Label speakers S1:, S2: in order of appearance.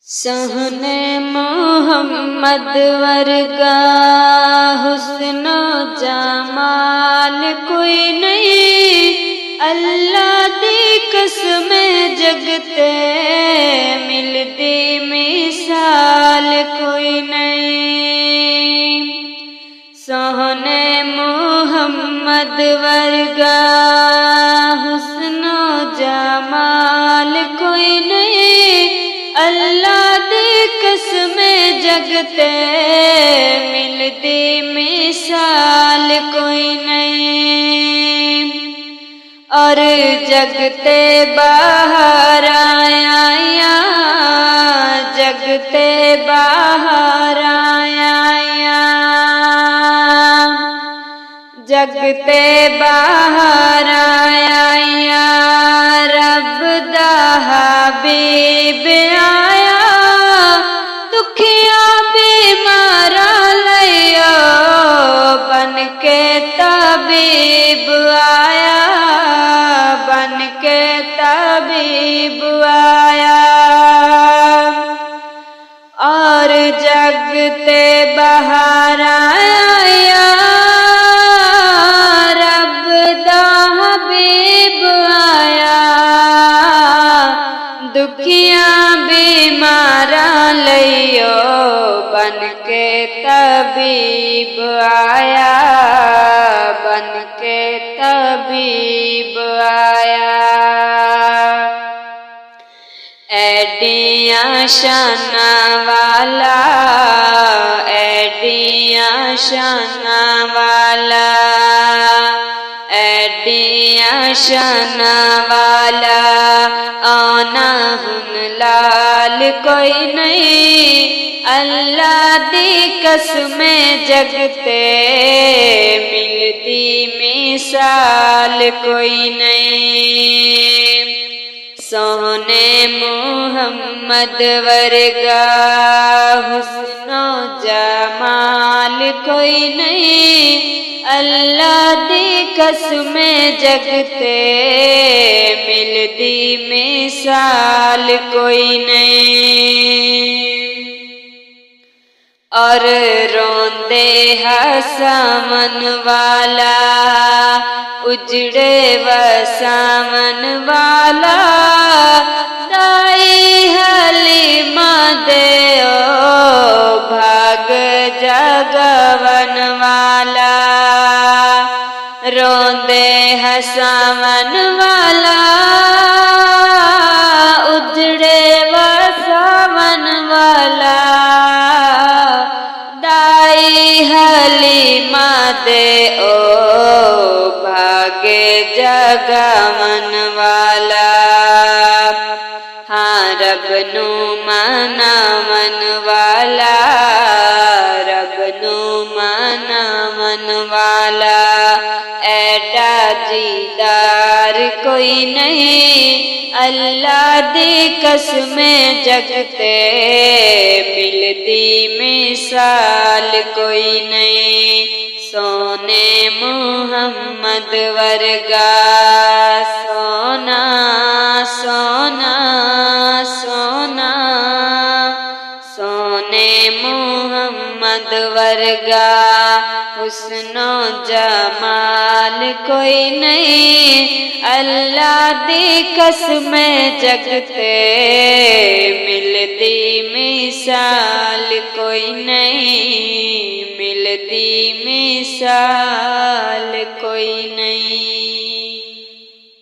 S1: सहने मोहम्मद वर्गा हुस्न जमाल कोई नहीं, अल्लाह दी कसमें जगते मिलती मिसाल कोई नहीं। सहने मोहम्मद वर्गा हुस्न जमाल कोई नहीं, अल्लाह दी कसमें जगते मिलती मिसाल कोई नहीं। और जगते बाहर आया, जगते बाहर आया, जगते बाहर आया, रब दा हबीब आया, दुखिया बीमारा लियो बन के तबीब आया, बन के तबीब आया। और जगते बाहर आया, रब दा हबीब आया, दुखिया बीमारा लियो बन के तबीब आया, बन के तबीब आया। एडियां शाना वाला, एडियां शाना वाला, एडियां शाना वाला, आना हुन लाल कोई नहीं, अल्लाह दी कसमें जगते मिलती मिसाल कोई नहीं। सोने मोहम्मद वर्गा हुस्नो जमाल कोई नहीं, अल्लाह दी कसमें जगते मिलती मिसाल कोई नहीं। और रोंदे हसामन वाला, उजड़े वसामन वाला, दाई हलीमा दे ओ भाग जगवन वाला। रोंदे हसामन वाला, उजड़े वसामन वाला, दाई हलीमा दे ओ भागे जगवन वाला। हाँ रब नू माना मन वाला, रब नू माना मन वाला, ऐडा दीदार कोई नहीं, अल्लाह दी कसमें जगते मिलती मिसाल कोई नहीं। सोने मोहम्मद वर्गा सोना सोना सोना, सोने मोहम्मद वर्गा हुस्नो जमाल कोई नहीं, अल्लाह दी कसमें जगते मिलती मिसाल कोई नहीं, मिलती मिसाल।